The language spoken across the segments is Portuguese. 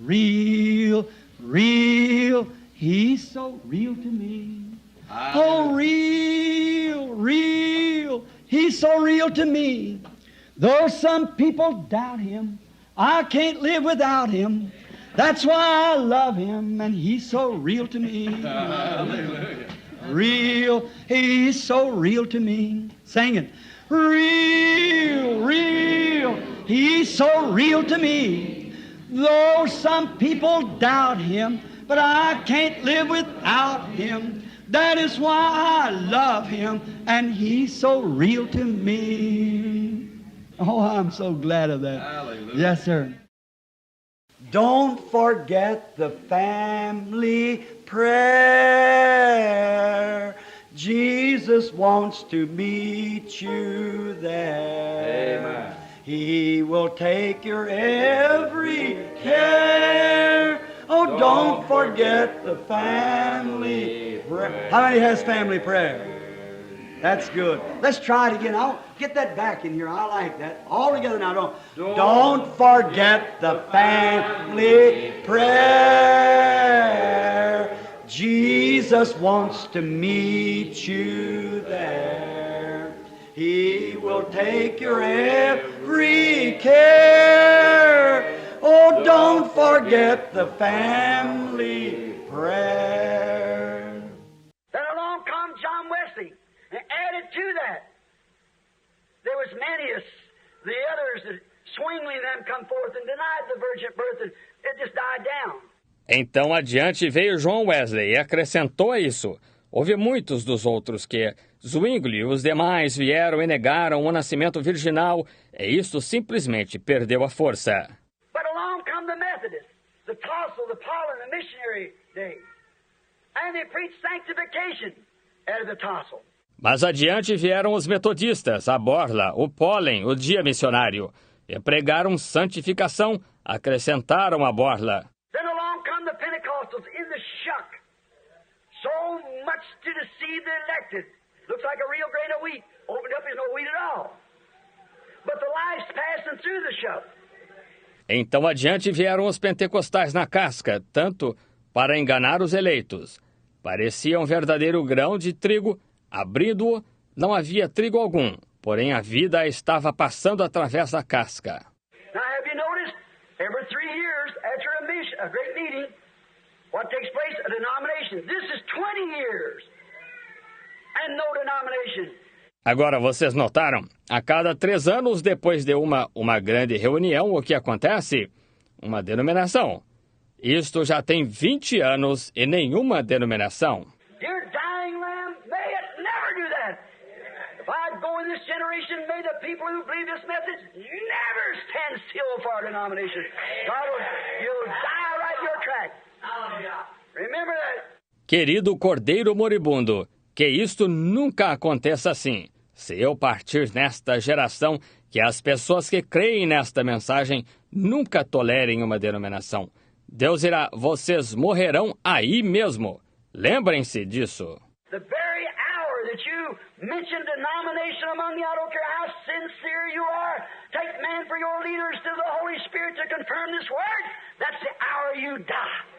real, real. He's so real to me. Oh, real, real. He's so real to me. Though some people doubt him, I can't live without him. That's why I love him, and he's so real to me. Hallelujah. Real, he's so real to me. Sing it. Real, real, he's so real to me. Though some people doubt him, but I can't live without him. That is why I love him, and he's so real to me. Oh, I'm so glad of that. Hallelujah. Yes, sir. Don't forget the family prayer. Jesus wants to meet you there. Amen. He will take your every care. Oh, don't forget the family prayer. How many has family prayer? That's good. Let's try it again. I'll get that back in here. I like that. All together now. Don't forget the family prayer. Jesus wants to meet you there. He will take your every care. Oh, don't forget the family prayer. Then along come John Wesley and added to that. There was Manius, the others, Zwingli, them come forth and denied the virgin birth, and it just died down. Então adiante veio João Wesley e acrescentou a isso. Houve muitos dos outros que Zwingli e os demais vieram e negaram o nascimento virginal, e isto simplesmente perdeu a força. But along come the Methodists, the Tassel, the Pollen, the missionary days, and they preached sanctification out of the Tassel. Mas adiante vieram os metodistas, a borla, o pólen, o dia missionário, e pregaram santificação, acrescentaram a borla. Then along come the Pentecostals in the shuck, so much to deceive the elected. Looks like a real grain of wheat. Opened up, there's no wheat at all. But the life's passing through the shuck. Então adiante vieram os pentecostais na casca, tanto para enganar os eleitos. Parecia um verdadeiro grão de trigo, abrindo-o, não havia trigo algum, porém a vida estava passando através da casca. Now have you noticed, every 3 years after a great meeting, what takes place? A denomination. This is 20 years and no denomination. Agora, vocês notaram? A cada 3 anos, depois de uma grande reunião, o que acontece? Uma denominação. Isto já tem 20 anos e nenhuma denominação. Dear dying lamb, may it never do that. If I go in this generation, may the people who believe this message never stand still for a denomination. God will, you'll die right in your track. Remember that. Querido Cordeiro Moribundo, que isto nunca aconteça assim. Se eu partir nesta geração, que as pessoas que creem nesta mensagem nunca tolerem uma denominação. Deus irá, vocês morrerão aí mesmo. Lembrem-se disso. The very hour that you mention denomination among you, I don't care how sincere you are, take man for your leaders to the Holy Spirit to confirm this word, that's the hour you die.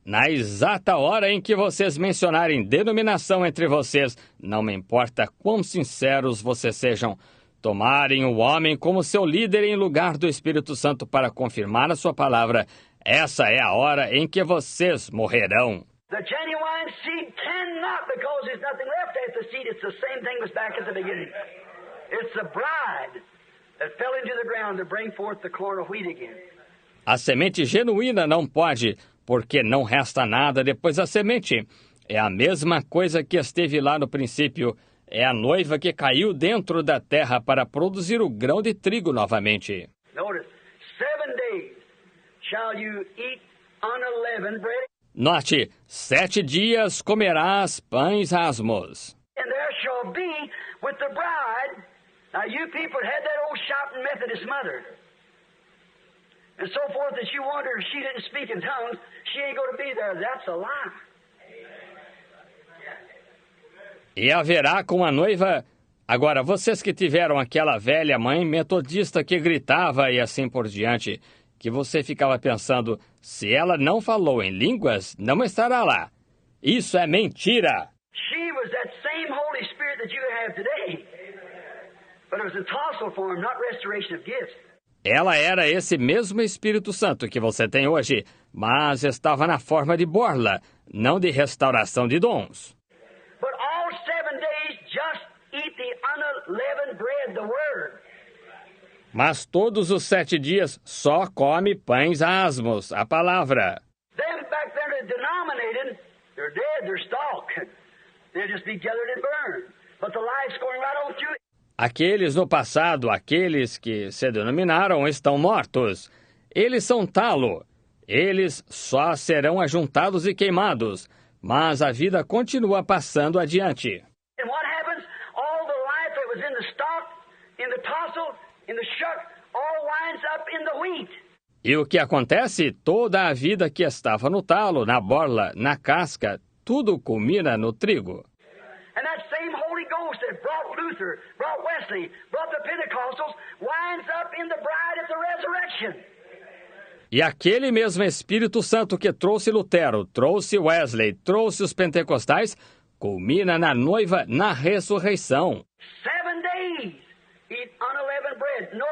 Na exata hora em que vocês mencionarem denominação entre vocês, não me importa quão sinceros vocês sejam, tomarem o homem como seu líder em lugar do Espírito Santo para confirmar a sua palavra, essa é a hora em que vocês morrerão. The genuine seed cannot, because there's nothing left after the seed. It's the same thing was back at the beginning. It's the bride that fell into the ground to bring forth the corn of wheat again. A semente genuína não pode, porque não resta nada depois da semente. É a mesma coisa que esteve lá no princípio. É a noiva que caiu dentro da terra para produzir o grão de trigo novamente. Notice, 7 days shall you eat unleavened bread. Note, 7 dias comerás pães asmos. And there shall be with the bride. Now you people had that old shouting Methodist mother. And so forth that you wonder if she didn't speak in tongues, she ain't going to be there. That's a lie. E haverá com a noiva... Agora, vocês que tiveram aquela velha mãe metodista que gritava e assim por diante, que você ficava pensando, se ela não falou em línguas, não estará lá. Isso é mentira! She was that same Holy Spirit that you have today. But it was in tassel form, not restoration of gifts. Ela era esse mesmo Espírito Santo que você tem hoje, mas estava na forma de borla, não de restauração de dons. But all 7 days just eat the unleavened bread, the Word. Mas todos os 7 dias só come pães asmos, a palavra. Them back there that denominated, they're dead, they're stalk. They'll just be gathered and burned. But the life's going right on through. Aqueles no passado, aqueles que se denominaram, estão mortos. Eles são talo. Eles só serão ajuntados e queimados. Mas a vida continua passando adiante. And what happens? All the life that was in the stalk, in the tassel, in the shuck, all winds up in the wheat. E o que acontece? Toda a vida que estava no talo, na borla, na casca, tudo culmina no trigo. And that same Holy Ghost that brought Luther, brought Wesley, brought the Pentecostals, winds up in the bride at the resurrection. E aquele mesmo Espírito Santo que trouxe Lutero, trouxe Wesley, trouxe os pentecostais, culmina na noiva na ressurreição. 7 days eat unleavened bread. No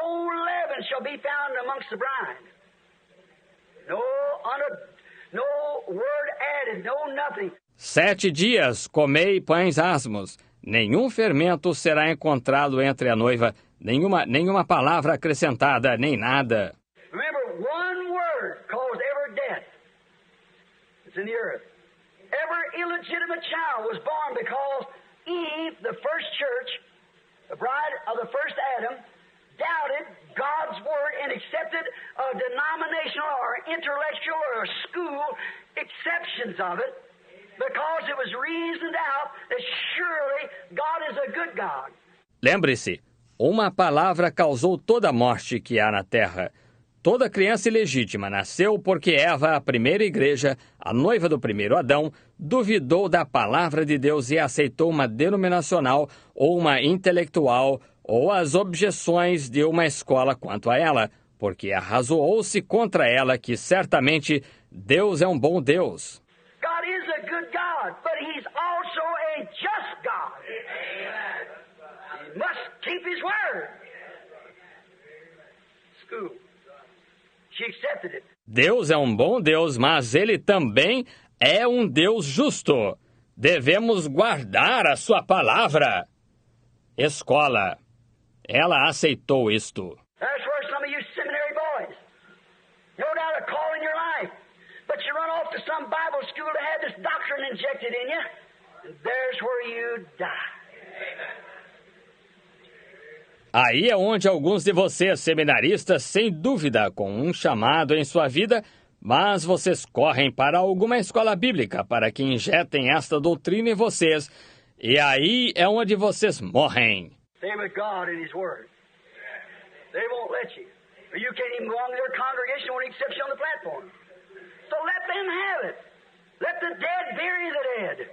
leaven shall be found amongst the bride. No word added, no nothing. 7 dias comei pães asmos. Nenhum fermento será encontrado entre a noiva, nenhuma palavra acrescentada, nem nada. Remember, one word caused every death that's in the earth. Every illegitimate child was born because Eve, the first church, the bride of the first Adam, doubted God's word and accepted a denominational or intellectual or a school exceptions of it because it was reasoned out that surely God is a good God. Lembre-se, uma palavra causou toda a morte que há na terra. Toda criança ilegítima nasceu porque Eva, a primeira igreja, a noiva do primeiro Adão, duvidou da palavra de Deus e aceitou uma denominacional ou uma intelectual ou as objeções de uma escola quanto a ela, porque arrazoou-se contra ela que certamente Deus é um bom Deus. God is a good God, but He's also a just God. He must keep His word. School. She accepted it. Deus é um bom Deus, mas Ele também é um Deus justo. Devemos guardar a sua palavra. Escola. Ela aceitou isto. That's where some of you seminary boys, no doubt a call in your life, but you run off to some Bible school to have this doctrine injected in you, and there's where you die. Aí é onde alguns de vocês, seminaristas, sem dúvida, com um chamado em sua vida, mas vocês correm para alguma escola bíblica para que injetem esta doutrina em vocês, e aí é onde vocês morrem. Stay with God and His Word. They won't let you. Or you can't even belong to their congregation when He accepts you on the platform. So let them have it. Let the dead bury the dead.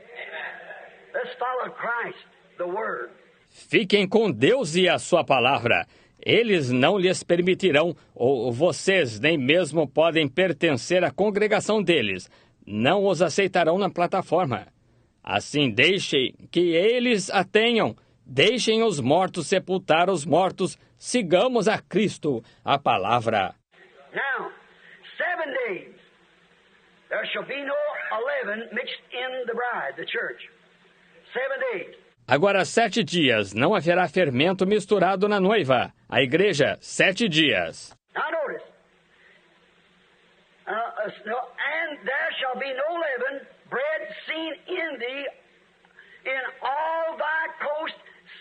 Let's follow Christ, the Word. Fiquem com Deus e a sua palavra. Eles não lhes permitirão, ou vocês nem mesmo podem pertencer à congregação deles. Não os aceitarão na plataforma. Assim, deixem que eles a tenham. Deixem os mortos sepultar os mortos. Sigamos a Cristo, a palavra. Now, 7 days, there shall be no leaven mixed in the bride, the church. 7 days. Agora 7 dias, não haverá fermento misturado na noiva. A igreja, 7 dias. Now notice, and there shall be no leaven, bread seen in thee, in all thy coast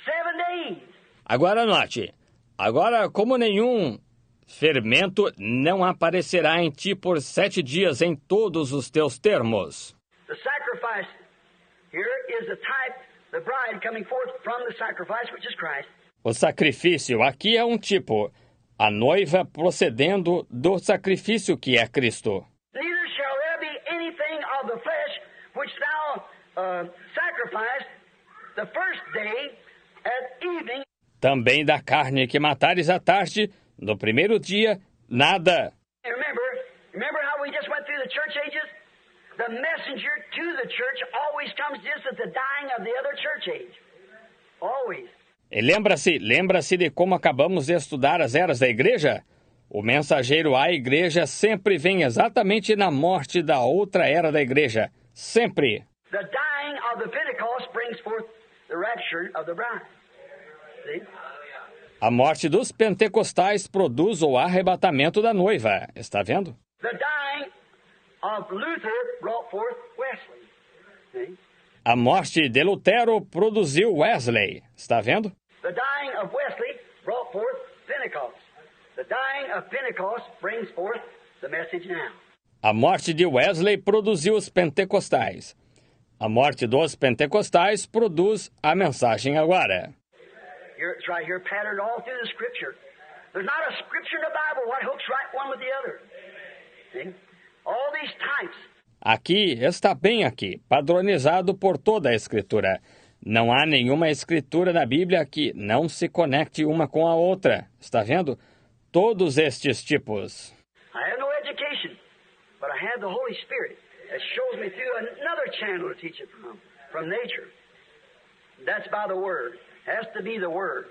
7 days. Agora note, agora como nenhum fermento não aparecerá em ti por 7 dias em todos os teus termos. The sacrifice here is a type, the bride coming forth from the sacrifice, which is Christ. O sacrifício aqui é um tipo, a noiva procedendo do sacrifício que é Cristo. Neither shall there be anything of the flesh which thou sacrificed the first day at evening. Também da carne que matares à tarde, no primeiro dia, nada. And the church ages, the messenger to the church always comes just at the dying of the other church age. Always. E lembra-se de como acabamos de estudar as eras da igreja? O mensageiro à igreja sempre vem exatamente na morte da outra era da igreja. Sempre. The dying of the Pentecost brings forth the rapture of the bride. See? A morte dos pentecostais produz o arrebatamento da noiva. Está vendo? The dying of Luther brought forth Wesley. See? A morte de Lutero produziu Wesley. Está vendo? The dying of Wesley brought forth Pentecost. The dying of Pentecost brings forth the message now. A morte de Wesley produziu os pentecostais. A morte dos pentecostais produz a mensagem agora. It's right here patterned all through the Scripture. There's not a Scripture in the Bible what hooks right one with the other. See? All these types. Aqui, está bem aqui, padronizado por toda a Escritura. Não há nenhuma Escritura na Bíblia que não se conecte uma com a outra. Está vendo? Todos estes tipos. I have no education, but I have the Holy Spirit that shows me through another channel to teach it from nature. That's by the Word. Has to be the Word.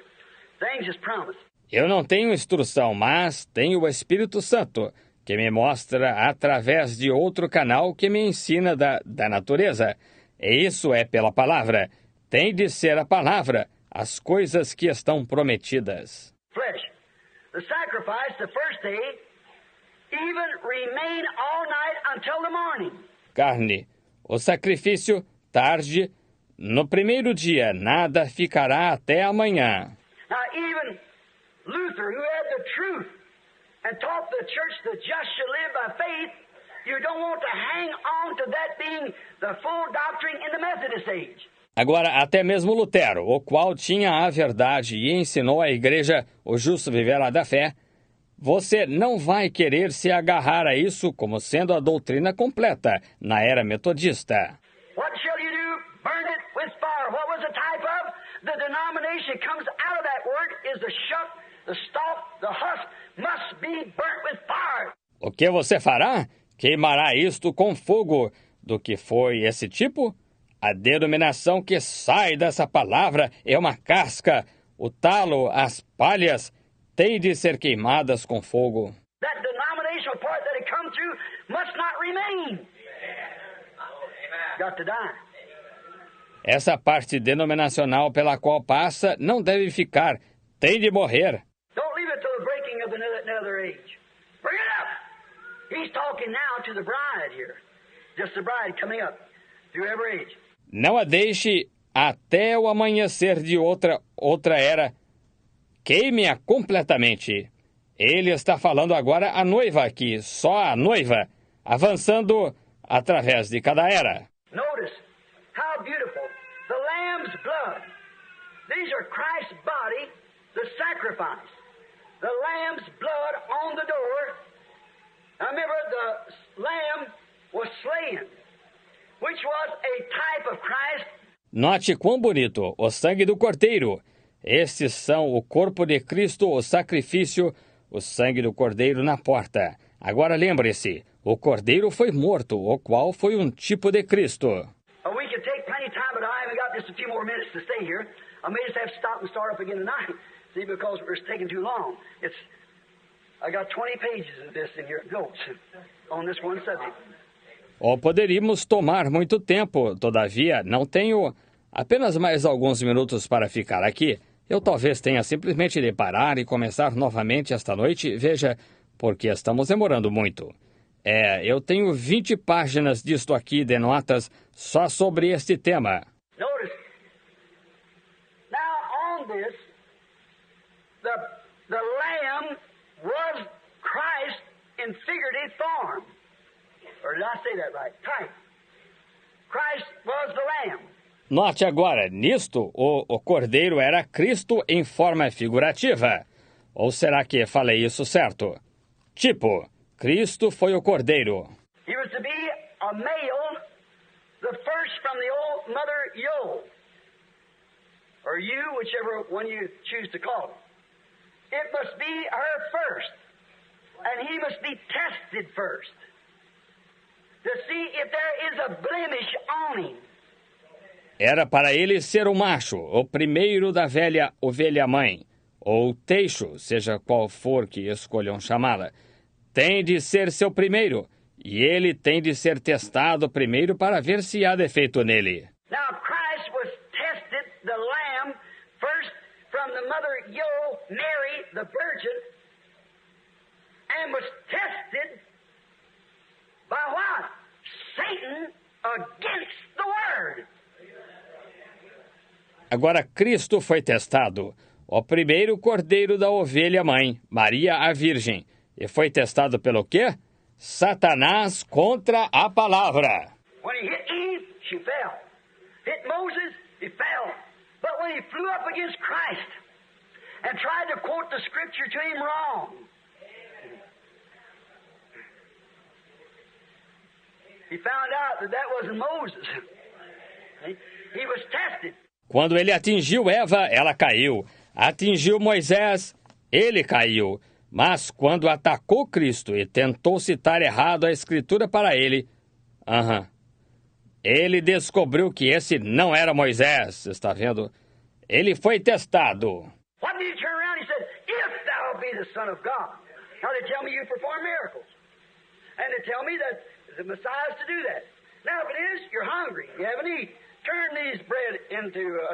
Things is promised. Eu não tenho instrução, mas tenho o Espírito Santo, que me mostra através de outro canal que me ensina da natureza. E isso é pela palavra. Tem de ser a palavra, as coisas que estão prometidas. Flesh. The sacrifice the first day, even remain all night until the morning. Carne. O sacrifício, tarde. No primeiro dia, nada ficará até amanhã. Now even Luther, who had the truth and taught the church the just shall live by faith, you don't want to hang on to that being the full doctrine in the Methodist age. Agora, até mesmo Lutero, o qual tinha a verdade e ensinou à igreja o justo viverá da fé, você não vai querer se agarrar a isso como sendo a doutrina completa na era metodista. What shall you do? Burn it with fire. What was the type of? The denomination comes out of that word is the shuck, the stalk, the husk must be burnt with fire. O que você fará? Queimará isto com fogo. Do que foi esse tipo? A denominação que sai dessa palavra é uma casca. O talo, as palhas, têm de ser queimadas com fogo. That denominational part that had come through must not remain. Got to die. Essa parte denominacional pela qual passa não deve ficar. Tem de morrer. Don't leave it till the breaking of another age. Bring it up. He's talking now to the bride here. Just the bride coming up through every age. Não a deixe até o amanhecer de outra era. Queime-a completamente. Ele está falando agora a noiva aqui, só a noiva, avançando através de cada era. Notice how beautiful. The Lamb's blood. These are Christ's body, the sacrifice. The Lamb's blood on the door. Now remember, the Lamb was slain, which was a type of Christ. Note quão bonito, o sangue do Cordeiro. Estes são o corpo de Cristo, o sacrifício, o sangue do Cordeiro na porta. Agora lembre-se, o Cordeiro foi morto, o qual foi um tipo de Cristo. We could take plenty of time, but I haven't got just a few more minutes to stay here. I may just have to stop and start up again tonight, see, because it's taking too long. I got 20 pages of this in your notes on this one subject. Ou poderíamos tomar muito tempo, todavia, não tenho apenas mais alguns minutos para ficar aqui. Eu talvez tenha simplesmente de parar e começar novamente esta noite, veja, porque estamos demorando muito. Eu tenho 20 páginas disto aqui de notas só sobre este tema. Notice, now on this, the Lamb was Christ in figurative form. Or did I say that right? Type. Christ was the Lamb. Note agora, nisto, o Cordeiro era Cristo em forma figurativa. Ou será que falei isso certo? Tipo, Cristo foi o Cordeiro. He was to be a male, the first from the old mother Yo, or you, whichever one you choose to call it. It must be her first, and he must be tested first. to see if there is a blemish on him. Era para ele ser o macho, o primeiro da velha ovelha-mãe, ou teixo, seja qual for que escolham chamá-la. Tem de ser seu primeiro, e ele tem de ser testado primeiro para ver se há defeito nele. Now Christ was tested, the Lamb, first from the mother Yo, Mary, the Virgin, and was tested by what? Satan against the Word. Agora Cristo foi testado, o primeiro cordeiro da ovelha-mãe, Maria a Virgem, e foi testado pelo quê? Satanás contra a palavra. When he hit Eve, she fell. Hit Moses, he fell. But when he flew up against Christ and tried to quote the Scripture to him wrong, he found out that that wasn't Moses. He was tested. Quando ele atingiu Eva, ela caiu. Atingiu Moisés, ele caiu. Mas quando atacou Cristo e tentou citar errado a Escritura para ele, ele descobriu que esse não era Moisés, está vendo? Ele foi testado. What did he turn around? He said, if thou be the Son of God. Now they tell me you perform miracles. And they tell me that the Messiah is to do that. Now if it is, you're hungry. You haven't eaten. Turn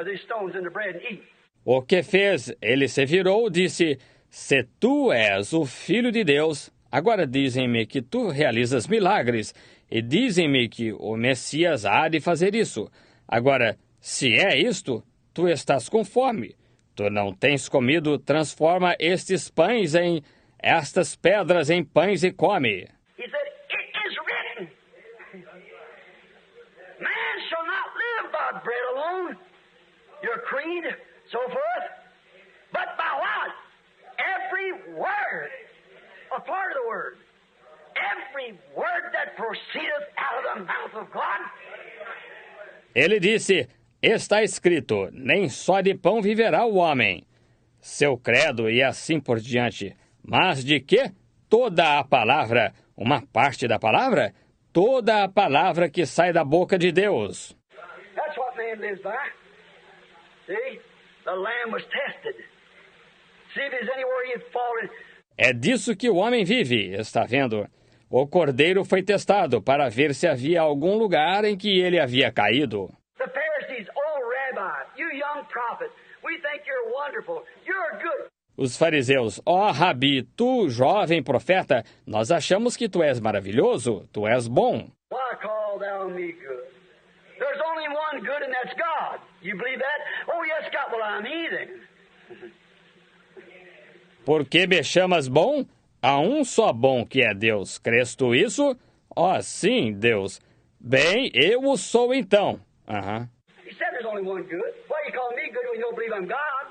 these stones into bread and eat. O que fez? Ele se virou, disse, se tu és o Filho de Deus, agora dizem-me que tu realizas milagres, e dizem-me que o Messias há de fazer isso. Agora, se é isto, tu estás com fome. Tu não tens comido, transforma estas pedras em pães e come. He said, it is written, man shall not live by bread alone, your creed, so forth, but by what? Every word, a part of the word, every word that proceedeth out of the mouth of God. Ele disse, está escrito, nem só de pão viverá o homem. Seu credo e assim por diante. Mas de que? Toda a palavra, uma parte da palavra, toda a palavra que sai da boca de Deus. That's what man lives by. See? The Lamb was tested. See if there's anywhere he'd fallen. É disso que o homem vive, está vendo? O cordeiro foi testado para ver se havia algum lugar em que ele havia caído. The Pharisees, oh Rabbi, you young prophet, we think you're wonderful, you're good. Os fariseus, ó Rabi, tu jovem profeta, nós achamos que tu és maravilhoso, tu és bom. Why call thou me good? There's only one good and that's God. You believe that? Oh yes, God, well I'm heathen. Por que me chamas bom? Há um só bom que é Deus. Crês tu isso? Ó, sim, Deus. Bem, eu o sou então. He said there's only one good. Why you call me good when you don't believe I'm God?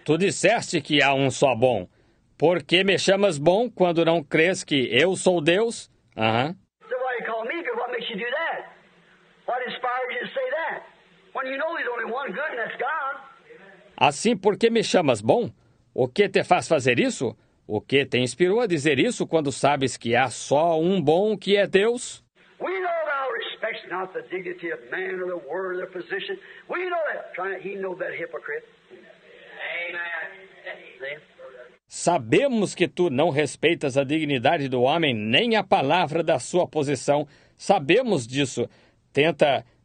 Tu disseste que há um só bom. Por que me chamas bom quando não crês que eu sou Deus? So why you call me good? What makes you do that? What inspired you to say that? When you know there's only one good and that's God. Assim, por que me chamas bom? O que te faz fazer isso? O que te inspirou a dizer isso quando sabes que há só um bom que é Deus? We know thou respects not the dignity of man or the word or the physician. We know that. He know that hypocrite. Amen. Sabemos que tu não respeitas a dignidade do homem nem a palavra da sua posição. Sabemos disso.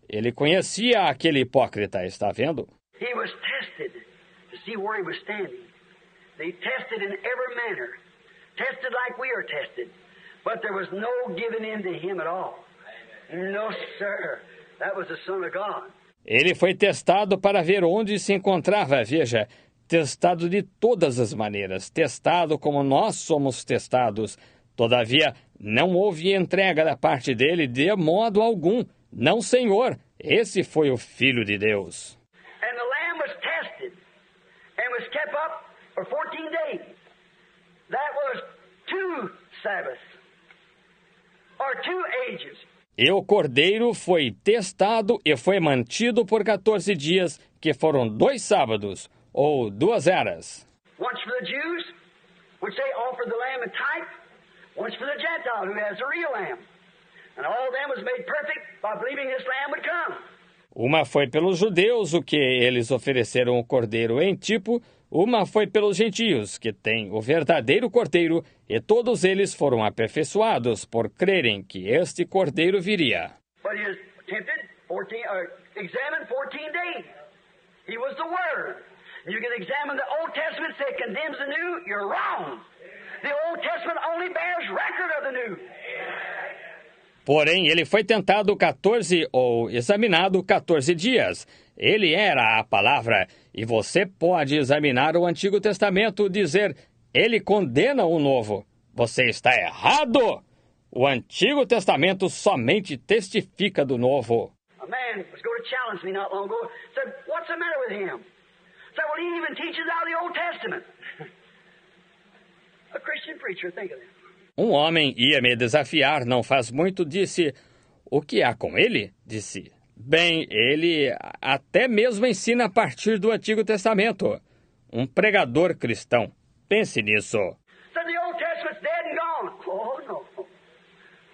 Ele conhecia aquele hipócrita, está vendo? He was tested to see where he was standing. They tested in every manner. Tested like we are tested. But there was no giving in to him at all. No, sir. That was the Son of God. Ele foi testado para ver onde se encontrava, veja, testado de todas as maneiras, testado como nós somos testados. Todavia, não houve entrega da parte dele de modo algum. Não, Senhor, esse foi o Filho de Deus. And the Lamb was tested and was kept up for 14 days. That was 2 Sabbaths or 2 ages. E o cordeiro foi testado e foi mantido por 14 dias, que foram 2 sábados, ou 2 eras. Once for the Jews, which they offered the lamb in type. Once for the Gentile, who has the real lamb. And all of them was made perfect by believing this Lamb would come. Uma foi pelos judeus, o que eles ofereceram o cordeiro em tipo. Uma foi pelos gentios, que têm o verdadeiro cordeiro, e todos eles foram aperfeiçoados por crerem que este cordeiro viria. But he was tempted examined 14 days. He was the Word. You can examine the Old Testament, say it condemns the New, you're wrong. The Old Testament only bears record of the New. Porém, ele foi tentado 14 ou examinado 14 dias. Ele era a palavra, e você pode examinar o Antigo Testamento e dizer, ele condena o Novo. Você está errado! O Antigo Testamento somente testifica do Novo. A man was going to challenge me not long ago. Said, what's the matter with him? Said, well, he even teaches out of the Old Testament. A Christian preacher, think of it. Um homem ia me desafiar não faz muito, disse, o que há com ele? Disse, bem, ele até mesmo ensina a partir do Antigo Testamento. Um pregador cristão. Pense nisso. Said the Old Testament's dead and gone. Oh, no.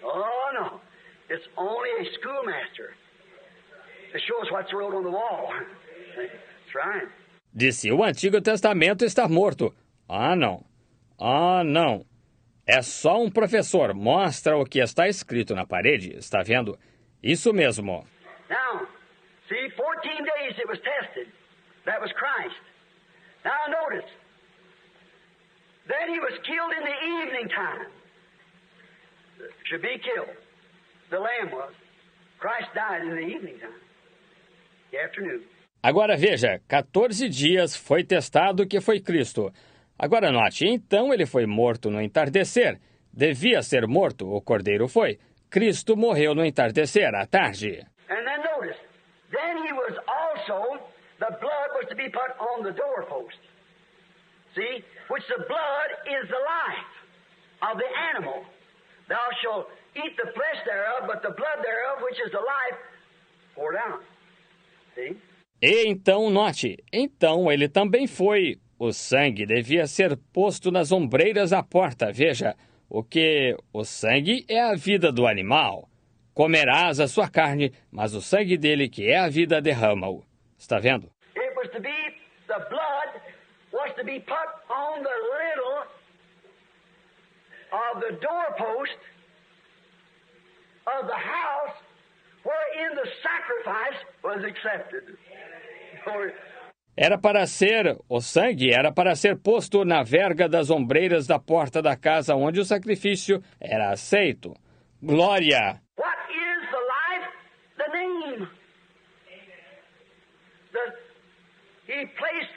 Oh, no. It's only a schoolmaster to show us what's wrote on the wall. That's right. Disse, o Antigo Testamento está morto. Ah, não. Ah, não. É só um professor. Mostra o que está escrito na parede. Está vendo? Isso mesmo. Now, see, 14 days it was tested. That was Christ. Now notice. Then he was killed in the evening time. Should be killed. The Lamb was. Christ died in the evening time. The afternoon. Agora veja, 14 dias foi testado que foi Cristo. Agora note, então ele foi morto no entardecer. Devia ser morto, o cordeiro foi. Cristo morreu no entardecer, à tarde. And then notice, then he was also, the blood was to be put on the doorpost. See, which the blood is the life of the animal. Thou shalt eat the flesh thereof, but the blood thereof, which is the life, poured out. See? E então note, então ele também foi. O sangue devia ser posto nas ombreiras da porta. Veja, o sangue é a vida do animal. Comerás a sua carne, mas o sangue dele, que é a vida, derrama-o. Está vendo? It was to be, the blood was to be put on the lintel of the doorpost of the house wherein the sacrifice was accepted. O sangue era para ser posto na verga das ombreiras da porta da casa onde o sacrifício era aceito. Glória! What is the life? The name. He placed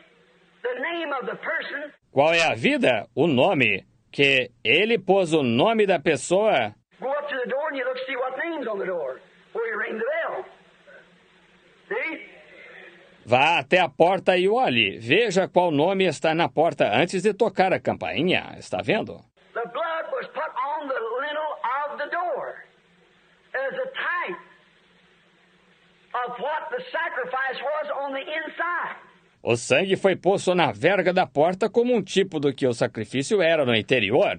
the name of the person. Qual é a vida? O nome. Que ele pôs o nome da pessoa. Go up to the door and you look to see what name's on the door before you ring the bell. See? Vá até a porta e olhe. Veja qual nome está na porta antes de tocar a campainha. Está vendo? The blood was put on the lintel of the door as a type of what the sacrifice was on the inside. O sangue foi posto na verga da porta como um tipo do que o sacrifício era no interior.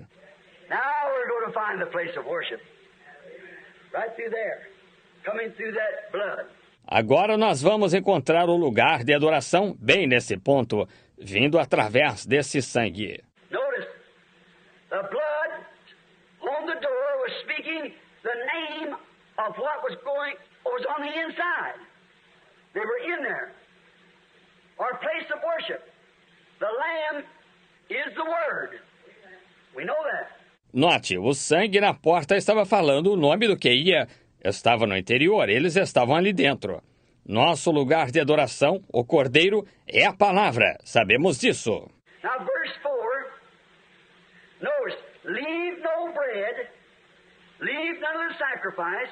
Now we're going to find the place of worship. Right through there. Coming through that blood. Agora nós vamos encontrar o lugar de adoração bem nesse ponto, vindo através desse sangue. Notice, the blood on the door was speaking the name of what was on the inside. They were in there. Our place of worship. The Lamb is the Word. We know that. Note, o sangue na porta estava falando o nome do que ia. Estava no interior, eles estavam ali dentro. Nosso lugar de adoração, o Cordeiro, é a palavra. Sabemos disso. Now, verse 4, notice, leave no bread, leave none of the sacrifice,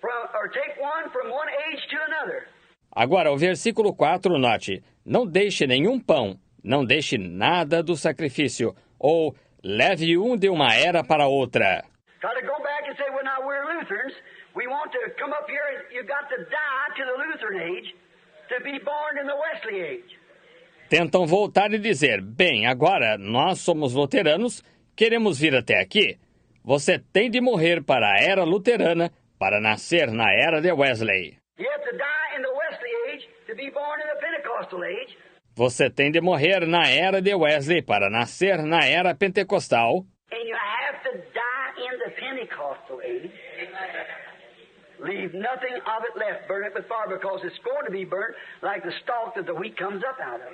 or take one from one age to another. Agora, o versículo 4, note, não deixe nenhum pão, não deixe nada do sacrifício, ou leve um de uma era para outra. Got to go back and say, well, now we're Lutherans. We want to come up here and you've got to die to the Lutheran age to be born in the Wesley age. Tentam voltar e dizer, bem, agora nós somos luteranos, queremos vir até aqui. Você tem de morrer para a era luterana para nascer na era de Wesley. You have to die in the Wesley age to be born in the Pentecostal age. Você tem de morrer na era de Wesley para nascer na era pentecostal. And you have to die in the Pentecostal age. Leave nothing of it left. Burn it with fire because it's going to be burnt like the stalk that the wheat comes up out of.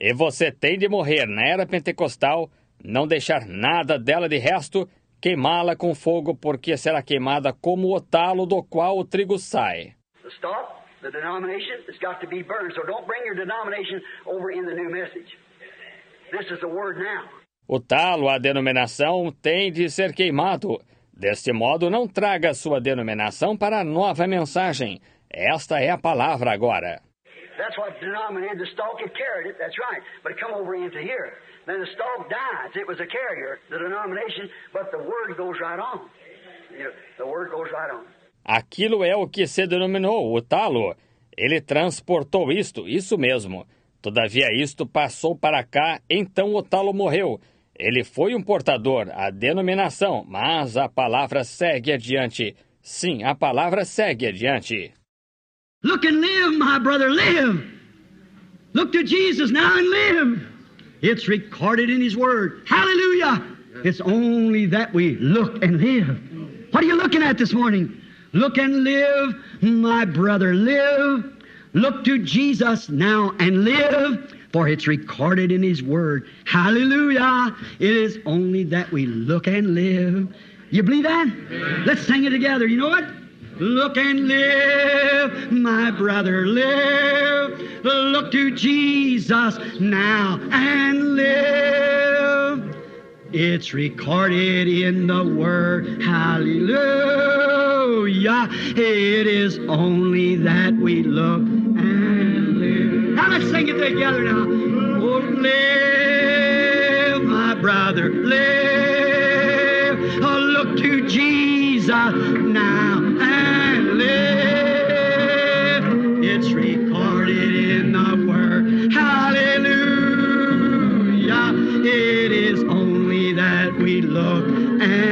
E você tem de morrer na era pentecostal, não deixar nada dela de resto, queimá-la com fogo, porque será queimada como o talo do qual o trigo sai. The stalk, the denomination, it's got to be burned. So don't bring your denomination over in the new message. This is the word now. O talo, a denominação, tem de ser queimado. Deste modo, não traga sua denominação para a nova mensagem. Esta é a palavra agora. That's what denominated. The stalk had carried it, that's right. But it come over into here. Then the stalk dies. It was a carrier, the denomination, but the word goes right on. You know, the word goes right on. Aquilo é o que se denominou o talo. Ele transportou isto, isso mesmo. Todavia isto passou para cá, então o talo morreu. Ele foi um portador, a denominação, mas a palavra segue adiante. Sim, a palavra segue adiante. Look and live, my brother, live. Look to Jesus now and live. It's recorded in His Word. Hallelujah. It's only that we look and live. What are you looking at this morning? Look and live, my brother, live. Look to Jesus now and live, for it's recorded in His Word. Hallelujah. It is only that we look and live. You believe that? Amen. Let's sing it together. You know what? Look and live, my brother, live. Look to Jesus now and live. It's recorded in the Word. Hallelujah. It is only that we look and live. Now let's sing it together now. Oh, live, my brother, live. Oh, look to Jesus now and live. It's recorded in the Word. Hallelujah. It is only that we look and